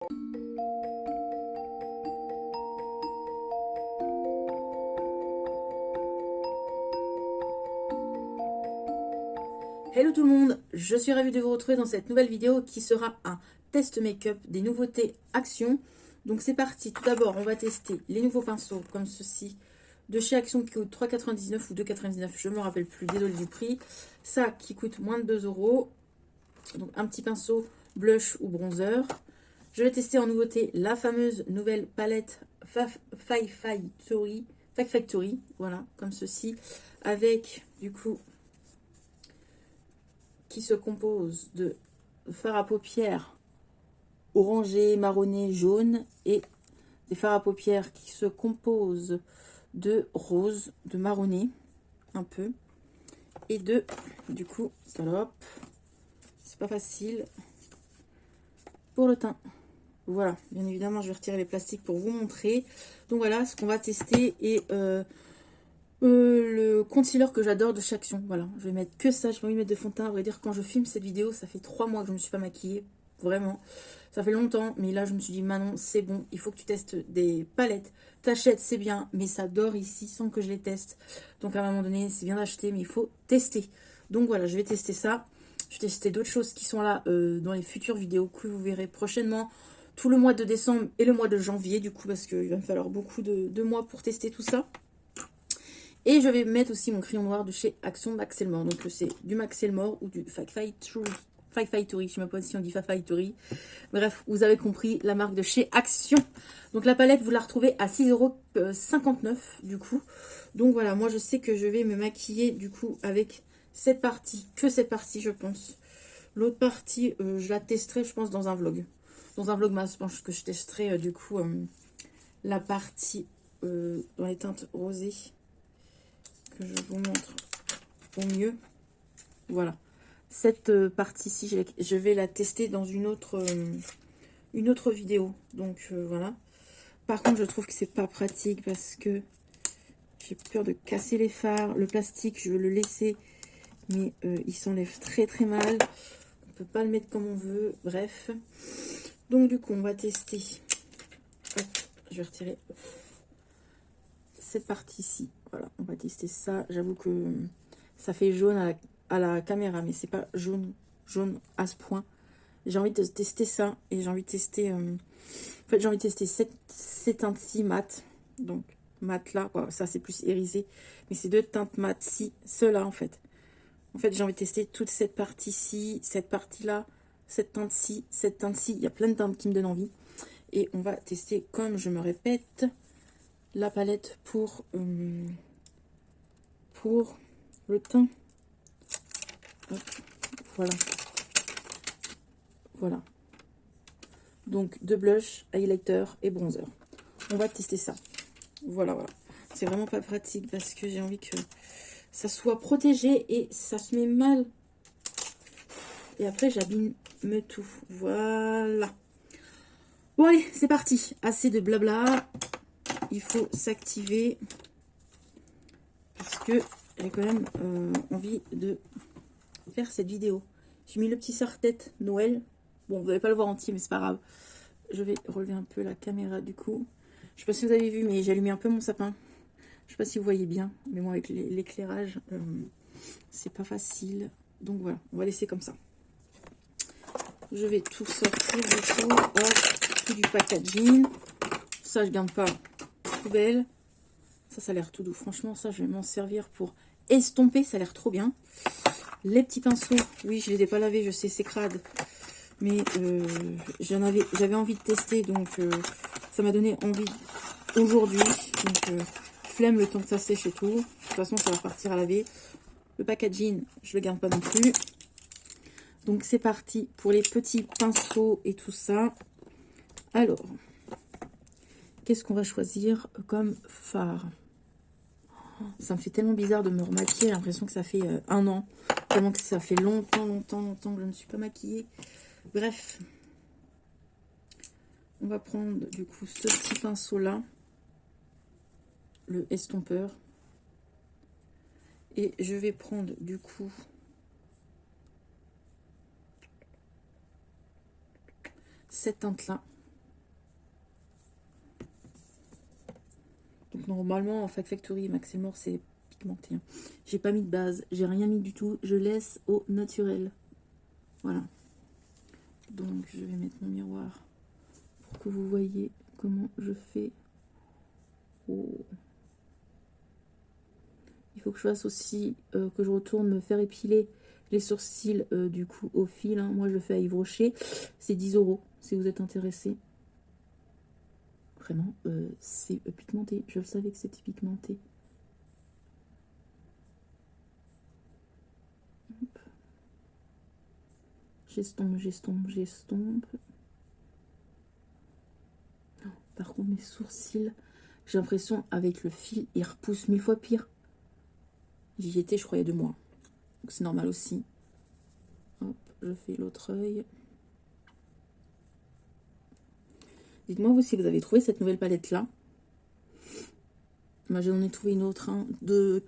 Hello tout le monde, je suis ravie de vous retrouver dans cette nouvelle vidéo qui sera un test make-up des nouveautés Action. Donc c'est parti, tout d'abord on va tester les nouveaux pinceaux comme ceci de chez Action qui coûte 3,99 ou 2,99, je ne me rappelle plus, désolé du prix. Ça qui coûte moins de 2 euros. Donc un petit pinceau blush ou bronzer. Je vais tester en nouveauté la fameuse nouvelle palette Factory, voilà, comme ceci, avec du coup qui se compose de fard à paupières orangé, marronné, jaune et des fards à paupières qui se composent de rose, de marronné un peu et de du coup, salope, c'est pas facile pour le teint. Voilà, bien évidemment je vais retirer les plastiques pour vous montrer. Donc voilà ce qu'on va tester et le concealer que j'adore de chez Action. Voilà, je vais mettre que ça, je vais pas envie de mettre de fond de teint. À vrai dire, quand je filme cette vidéo, ça fait 3 mois que je ne me suis pas maquillée. Vraiment, ça fait longtemps. Mais là, je me suis dit, Manon, c'est bon, il faut que tu testes des palettes. T'achètes, c'est bien, mais ça dort ici sans que je les teste. Donc à un moment donné, c'est bien d'acheter, mais il faut tester. Donc voilà, je vais tester ça. Je vais tester d'autres choses qui sont là dans les futures vidéos que vous verrez prochainement. Tout le mois de décembre et le mois de janvier, du coup, parce qu'il va me falloir beaucoup de mois pour tester tout ça. Et je vais mettre aussi mon crayon noir de chez Action Max Elmore. Donc c'est du Max Elmore ou du Factory. Je ne sais même pas si on dit Factory. Bref, vous avez compris la marque de chez Action. Donc la palette, vous la retrouvez à 6,59 € du coup. Donc voilà, moi je sais que je vais me maquiller du coup avec cette partie. Que cette partie je pense. L'autre partie, je la testerai je pense dans un vlog. Dans un vlogmas, je pense que je testerai du coup la partie dans les teintes rosées. Que je vous montre au mieux. Voilà. Cette partie-ci, je vais la tester dans une autre vidéo. Donc voilà. Par contre, je trouve que c'est pas pratique parce que j'ai peur de casser les fards. Le plastique, je veux le laisser, mais il s'enlève très très mal. On peut pas le mettre comme on veut. Bref. Donc du coup, on va tester. Hop, je vais retirer cette partie-ci. Voilà, on va tester ça. J'avoue que ça fait jaune à la caméra, mais c'est pas jaune à ce point. J'ai envie de tester ça et j'ai envie de tester en fait j'ai envie de tester ces teintes-ci mat. Donc mat là, quoi. Ça c'est plus irisé, mais ces deux teintes mat-ci, ceux-là en fait j'ai envie de tester toute cette partie-ci, cette partie-là, cette teinte-ci, cette teinte-ci. Il y a plein de teintes qui me donnent envie et on va tester, comme je me répète, la palette pour le teint. Hop, voilà. Voilà. Donc, de blush, highlighter et bronzer. On va tester ça. Voilà, voilà. C'est vraiment pas pratique parce que j'ai envie que ça soit protégé et ça se met mal. Et après, j'abîme tout. Voilà. Bon, allez, c'est parti. Assez de blabla. Il faut s'activer parce que j'ai quand même envie de faire cette vidéo. J'ai mis le petit serre-tête Noël. Bon, vous n'allez pas le voir entier, mais c'est pas grave. Je vais relever un peu la caméra du coup. Je sais pas si vous avez vu, mais j'ai allumé un peu mon sapin. Je sais pas si vous voyez bien, mais moi avec l'éclairage, c'est pas facile. Donc voilà, on va laisser comme ça. Je vais tout sortir du coup. Hop, tout du packaging. Ça, je garde pas. Poubelle. Ça a l'air tout doux. Franchement, ça, je vais m'en servir pour estomper. Ça a l'air trop bien. Les petits pinceaux, oui, je les ai pas lavés, je sais, c'est crade. Mais j'avais envie de tester, donc ça m'a donné envie aujourd'hui. Donc flemme le temps que ça sèche et tout. De toute façon, ça va partir à laver. Le packaging, je le garde pas non plus. Donc c'est parti pour les petits pinceaux et tout ça. Alors, qu'est-ce qu'on va choisir comme fard? Ça me fait tellement bizarre de me remaquiller. J'ai l'impression que ça fait 1 an. Tellement que ça fait longtemps que je ne suis pas maquillée. Bref. On va prendre du coup ce petit pinceau là. Le estompeur. Et je vais prendre du coup cette teinte là. Donc normalement en Factory et Maximor c'est pigmenté. Hein. J'ai pas mis de base, j'ai rien mis du tout. Je laisse au naturel. Voilà. Donc je vais mettre mon miroir pour que vous voyez comment je fais. Oh. Il faut que je fasse aussi que je retourne me faire épiler les sourcils du coup au fil. Hein. Moi je le fais à Yves Rocher. C'est 10 € si vous êtes intéressé. Vraiment, c'est pigmenté. Je le savais que c'était pigmenté. J'estompe, j'estompe, j'estompe. Par contre, mes sourcils, j'ai l'impression avec le fil, ils repoussent 1000 fois pire. J'y étais, je crois, il y a 2 mois. Donc c'est normal aussi. Hop, je fais l'autre œil. Dites-moi vous si vous avez trouvé cette nouvelle palette là. Moi j'en ai trouvé une autre, hein,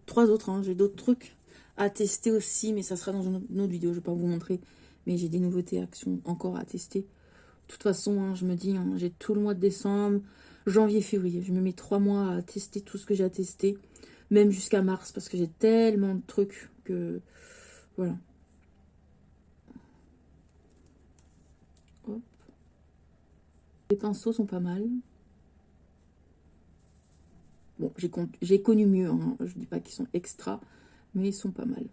3 autres. Hein. J'ai d'autres trucs à tester aussi, mais ça sera dans une autre vidéo. Je ne vais pas vous montrer, mais j'ai des nouveautés actions encore à tester. De toute façon, hein, je me dis, hein, j'ai tout le mois de décembre, janvier, février. Je me mets 3 mois à tester tout ce que j'ai à tester, même jusqu'à mars, parce que j'ai tellement de trucs que voilà. Hop. Les pinceaux sont pas mal. Bon, j'ai connu mieux, hein. Je dis pas qu'ils sont extra, mais ils sont pas mal.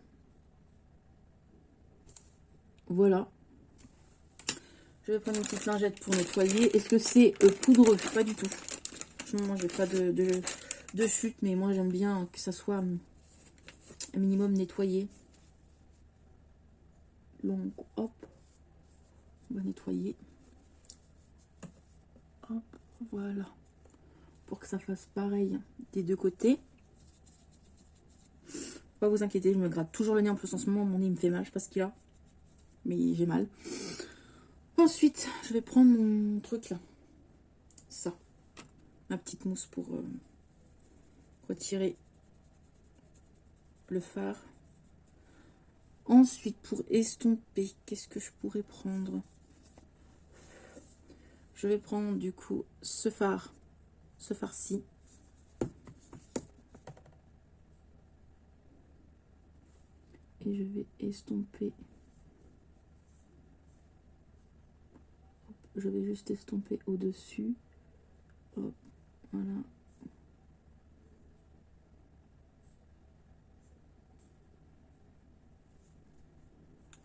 Voilà. Je vais prendre une petite lingette pour nettoyer. Est-ce que c'est poudreux? Pas du tout. Franchement, moi, j'ai pas de chute, mais moi, j'aime bien que ça soit un minimum nettoyé. Donc, hop, on va nettoyer. Hop, voilà. Pour que ça fasse pareil des deux côtés. Pas vous inquiéter, je me gratte toujours le nez. En plus, en ce moment, mon nez me fait mal. Je sais pas ce qu'il a, mais j'ai mal. Ensuite, je vais prendre mon truc là. Ça. Ma petite mousse pour retirer le fard. Ensuite, pour estomper, qu'est-ce que je pourrais prendre? Je vais prendre du coup ce fard-ci. Et je vais estomper. Hop, je vais juste estomper au-dessus. Hop, voilà.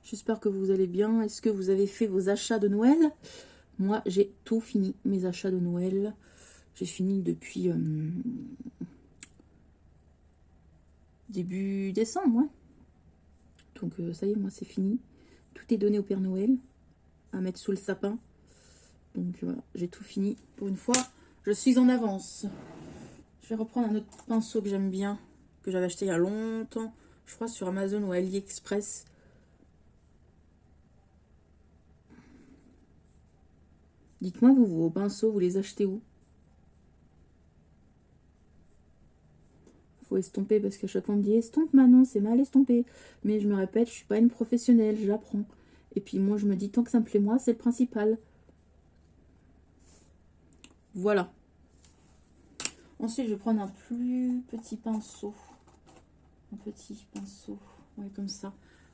J'espère que vous allez bien. Est-ce que vous avez fait vos achats de Noël? Moi, j'ai tout fini, mes achats de Noël. J'ai fini depuis début décembre, ouais. Donc, ça y est, moi, c'est fini. Tout est donné au Père Noël à mettre sous le sapin. Donc, voilà, j'ai tout fini. Pour une fois, je suis en avance. Je vais reprendre un autre pinceau que j'aime bien, que j'avais acheté il y a longtemps. Je crois sur Amazon ou AliExpress. Dites-moi, vous, vos pinceaux, vous les achetez où? Faut estomper parce qu'à chaque fois on me dit estompe Manon, c'est mal estompé. Mais je me répète, je suis pas une professionnelle, j'apprends. Et puis moi je me dis tant que ça me plaît moi, c'est le principal. Voilà. Ensuite je vais prendre un plus petit pinceau. Un petit pinceau, ouais comme ça.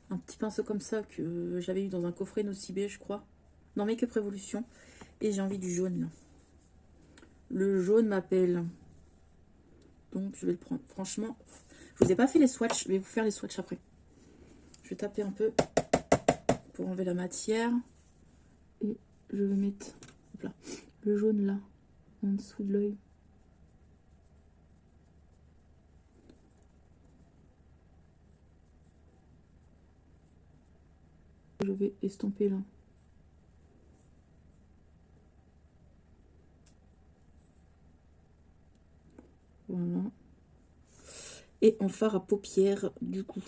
Un petit pinceau comme ça que j'avais eu dans un coffret Nocibé je crois. Dans Make-up Révolution. Et j'ai envie du jaune là. Le jaune m'appelle. Donc je vais le prendre. Franchement, je vous ai pas fait les swatchs. Je vais vous faire les swatchs après. Je vais taper un peu pour enlever la matière. Et je vais mettre hop là, le jaune là, en dessous de l'œil. Je vais estomper là. Voilà. Et en fard à paupières, du coup.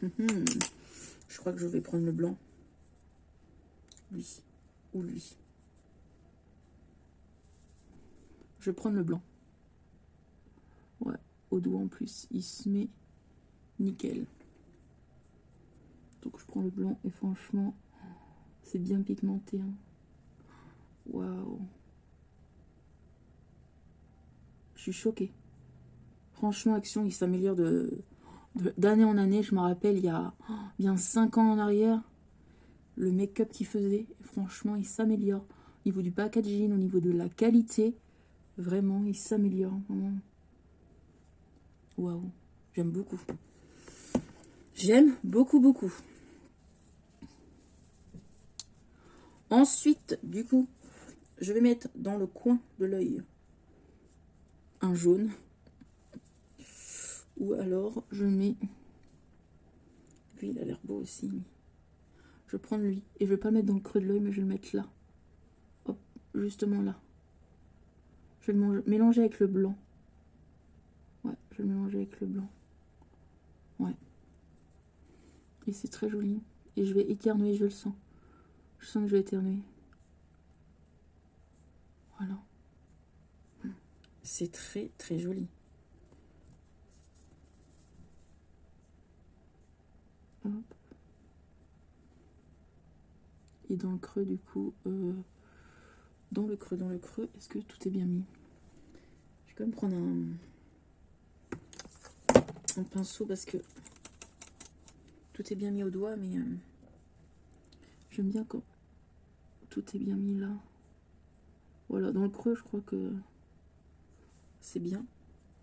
Je crois que je vais prendre le blanc. Lui. Ou lui. Je vais prendre le blanc. Ouais, au doigt en plus. Il se met nickel. Donc je prends le blanc et franchement, c'est bien pigmenté. Hein. Waouh. Je suis choquée. franchement, Action, il s'améliore d'année en année. Je me rappelle, il y a bien 5 ans en arrière, le make-up qu'il faisait, franchement, il s'améliore. Au niveau du packaging, au niveau de la qualité, vraiment, il s'améliore. Waouh, j'aime beaucoup. J'aime beaucoup, beaucoup. Ensuite, du coup, je vais mettre dans le coin de l'œil un jaune. Ou alors, je mets... Lui, il a l'air beau aussi. Je vais prendre lui. Et je vais pas le mettre dans le creux de l'œil, mais je vais le mettre là. Hop, justement là. Je vais le mélanger avec le blanc. Ouais, je vais le mélanger avec le blanc. Ouais. Et c'est très joli. Et je vais éternuer, je le sens. Je sens que je vais éternuer. Voilà. C'est très, très joli. Hop. Et dans le creux, du coup, dans le creux, est-ce que tout est bien mis? Je vais quand même prendre un pinceau parce que tout est bien mis au doigt, mais j'aime bien quand tout est bien mis là. Voilà, dans le creux, je crois que c'est bien,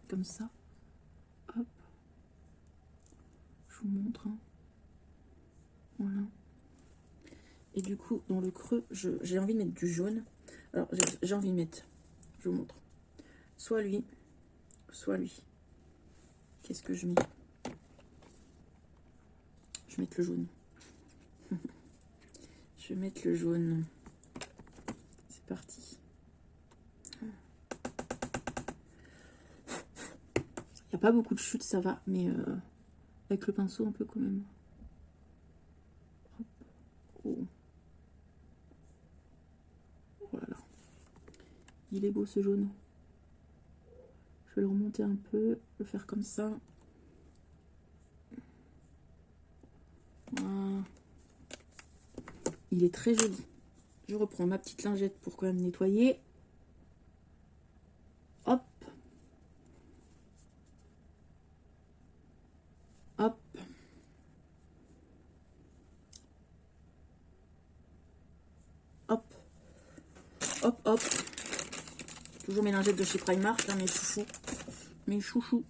comme ça. Hop. Je vous montre. Hein. Voilà. Et du coup, dans le creux, j'ai envie de mettre du jaune. Alors, j'ai envie de mettre, je vous montre, soit lui, soit lui. Qu'est-ce que je mets? Je vais mettre le jaune. Je vais mettre le jaune. C'est parti. Il n'y a pas beaucoup de chute, ça va, mais avec le pinceau un peu quand même. Hop. Oh. Oh là là. Il est beau ce jaune. Je vais le remonter un peu, le faire comme ça. Voilà. Il est très joli. Je reprends ma petite lingette pour quand même nettoyer. Hop. Hop. Hop. Hop, hop. Toujours mes lingettes de chez Primark, hein, mes chouchous. Mes chouchous.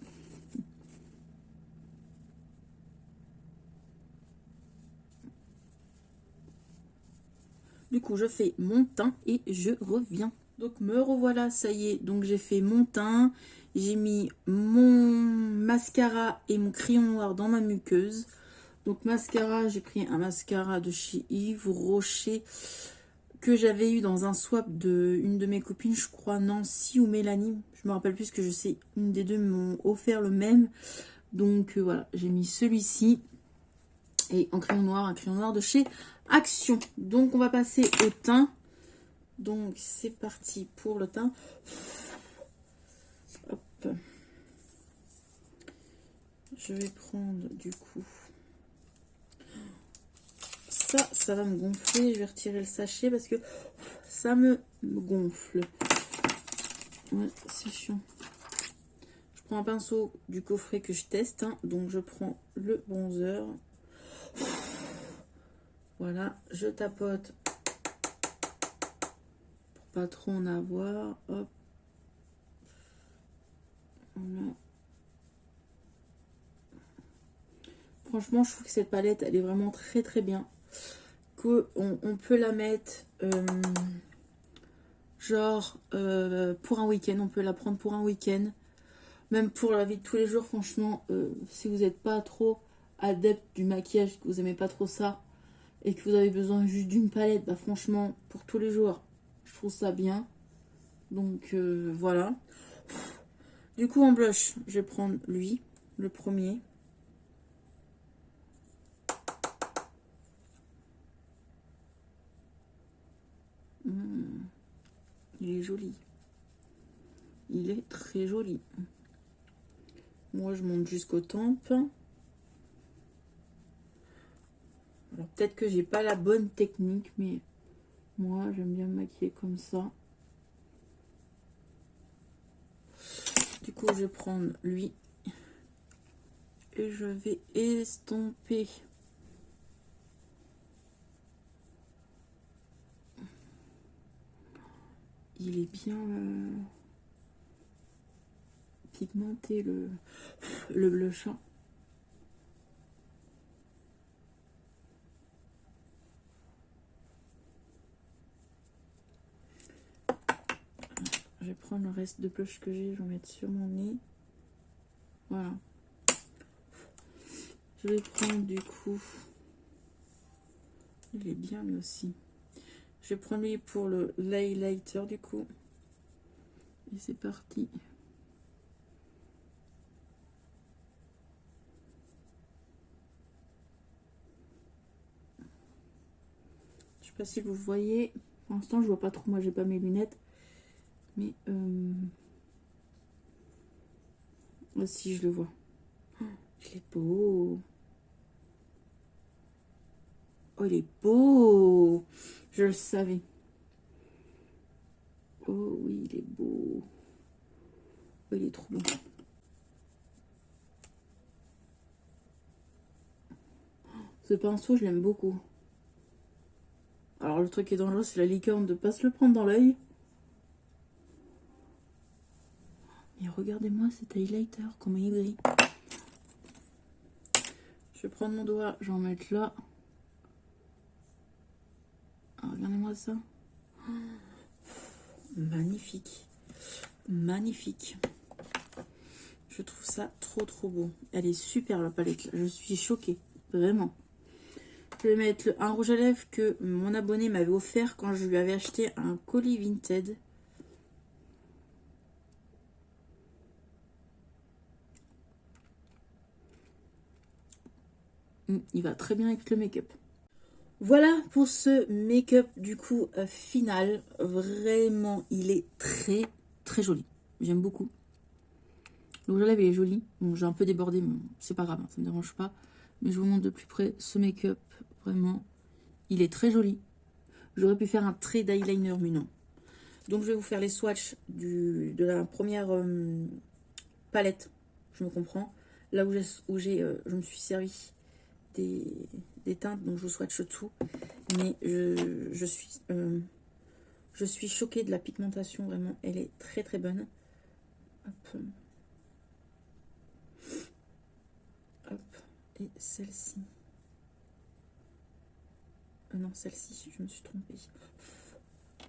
Du coup, je fais mon teint et je reviens. Donc, me revoilà, ça y est. Donc, j'ai fait mon teint. J'ai mis mon mascara et mon crayon noir dans ma muqueuse. Donc, mascara, j'ai pris un mascara de chez Yves Rocher que j'avais eu dans un swap de une de mes copines, je crois Nancy ou Mélanie. Je me rappelle plus, que je sais, une des deux m'ont offert le même. Donc, voilà, j'ai mis celui-ci. Et en crayon noir, un crayon noir de chez Action. Donc, on va passer au teint. Donc, c'est parti pour le teint. Hop. Je vais prendre, du coup... Ça va me gonfler. Je vais retirer le sachet parce que ça me gonfle. Ouais, c'est chiant. Je prends un pinceau du coffret que je teste. Hein. Donc, je prends le bronzer. Voilà, je tapote pour pas trop en avoir. Hop. Voilà. Franchement, je trouve que cette palette, elle est vraiment très très bien. On peut la mettre genre pour un week-end. On peut la prendre pour un week-end. Même pour la vie de tous les jours, franchement, si vous n'êtes pas trop adepte du maquillage, que vous n'aimez pas trop ça, et que vous avez besoin juste d'une palette, bah franchement, pour tous les jours, je trouve ça bien. Donc voilà. Du coup, en blush, je vais prendre lui, le premier. Il est joli. Il est très joli. Moi, je monte jusqu'aux tempes. Alors, peut-être que j'ai pas la bonne technique, mais moi, j'aime bien me maquiller comme ça. Du coup, je vais prendre lui, Et je vais estomper. Il est bien pigmenté le blush. Je vais prendre le reste de blush que j'ai, je vais mettre sur mon nez. Voilà. Je vais prendre du coup, il est bien lui aussi. Je vais prendre lui pour le highlighter du coup. Et c'est parti. Je sais pas si vous voyez. Pour l'instant, je vois pas trop. Moi, j'ai pas mes lunettes. Mais si je le vois. Oh, il est beau. Oh, il est beau. Je le savais. Oh oui, il est beau. Oh, il est trop beau. Ce pinceau, je l'aime beaucoup. Alors, le truc qui est dangereux, c'est la licorne de ne pas se le prendre dans l'œil. Mais regardez-moi cet highlighter, comment il brille. Je vais prendre mon doigt, je vais en mettre là. Ah, regardez-moi ça. Oh, magnifique. Magnifique. Je trouve ça trop beau. Elle est super la palette là. Je suis choquée. Vraiment. Je vais mettre un rouge à lèvres que mon abonné m'avait offert quand je lui avais acheté un colis Vinted. Il va très bien avec le make-up. Voilà pour ce make-up du coup final. Vraiment, il est très joli. J'aime beaucoup. Le rouge à lèvres il est joli. Bon, j'ai un peu débordé, mais c'est pas grave, hein, ça me dérange pas. Mais je vous montre de plus près ce make-up. Vraiment, il est très joli. J'aurais pu faire un trait d'eyeliner, mais non. Donc je vais vous faire les swatchs de la première palette. Je me comprends. Là où je me suis servi des teintes, donc je vous swatch tout. Mais je suis choquée de la pigmentation, vraiment. Elle est très bonne. Hop. Hop. Et celle-ci. Non, celle-ci, je me suis trompée.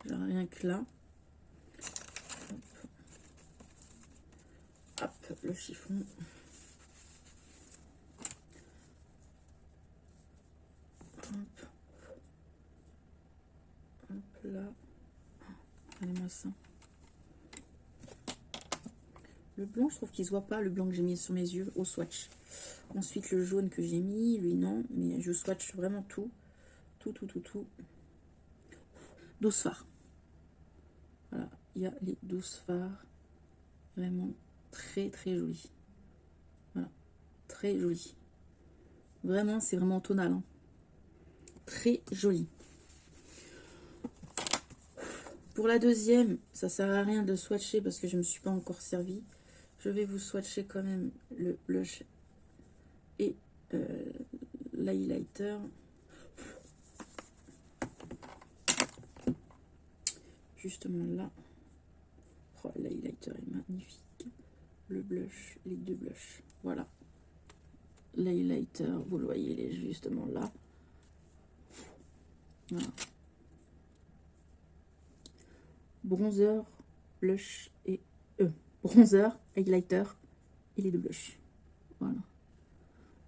J'ai rien que là. Hop. Hop, le chiffon. Hop. Hop là. Regardez-moi ça. Le blanc, je trouve qu'il se voit pas, le blanc que j'ai mis sur mes yeux au swatch. Ensuite, le jaune que j'ai mis, lui non, mais je swatch vraiment tout. Tout. 12 fards. Voilà, il y a les 12 fards. Vraiment très joli. Voilà, très joli. Vraiment, c'est vraiment tonal. Hein. Très joli. Pour la deuxième, ça sert à rien de swatcher parce que je ne me suis pas encore servi. Je vais vous swatcher quand même le blush et l'highlighter. Justement là. Oh, l'highlighter est magnifique. Le blush, les deux blushs. Voilà. L'highlighter, vous le voyez, il est justement là. Voilà. Bronzer, blush et bronzer, highlighter et les deux blushs. Voilà.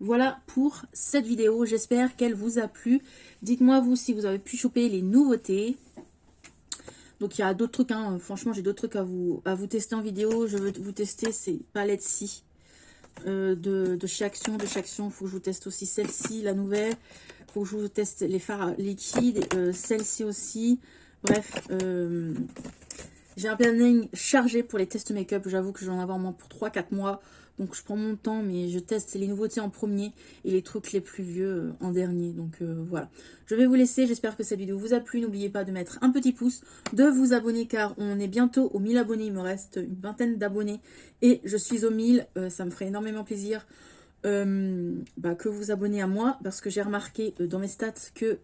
Voilà pour cette vidéo. J'espère qu'elle vous a plu. Dites-moi vous si vous avez pu choper les nouveautés. Donc il y a d'autres trucs. Hein. Franchement, j'ai d'autres trucs à vous tester en vidéo. Je veux vous tester ces palettes-ci de chez Action. De chez Action, il faut que je vous teste aussi celle-ci, la nouvelle. Il faut que je vous teste les fards liquides. Celle-ci aussi. Bref, j'ai un planning chargé pour les tests make-up. J'avoue que je vais en avoir au moins pour 3-4 mois. Donc je prends mon temps, mais je teste les nouveautés en premier et les trucs les plus vieux en dernier. Donc voilà. Je vais vous laisser. J'espère que cette vidéo vous a plu. N'oubliez pas de mettre un petit pouce, de vous abonner car on est bientôt aux 1000 abonnés. Il me reste une vingtaine d'abonnés et je suis aux 1000. Ça me ferait énormément plaisir. que vous vous abonnez à moi, parce que j'ai remarqué dans mes stats que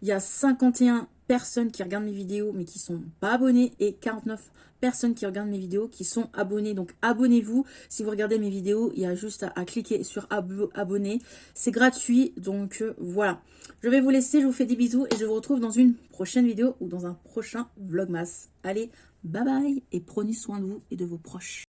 il y a 51 personnes qui regardent mes vidéos mais qui sont pas abonnées et 49 personnes qui regardent mes vidéos qui sont abonnées. Donc abonnez-vous. Si vous regardez mes vidéos, il y a juste à cliquer sur abonner. C'est gratuit. Donc voilà. Je vais vous laisser. Je vous fais des bisous et je vous retrouve dans une prochaine vidéo ou dans un prochain vlogmas. Allez, bye bye et prenez soin de vous et de vos proches.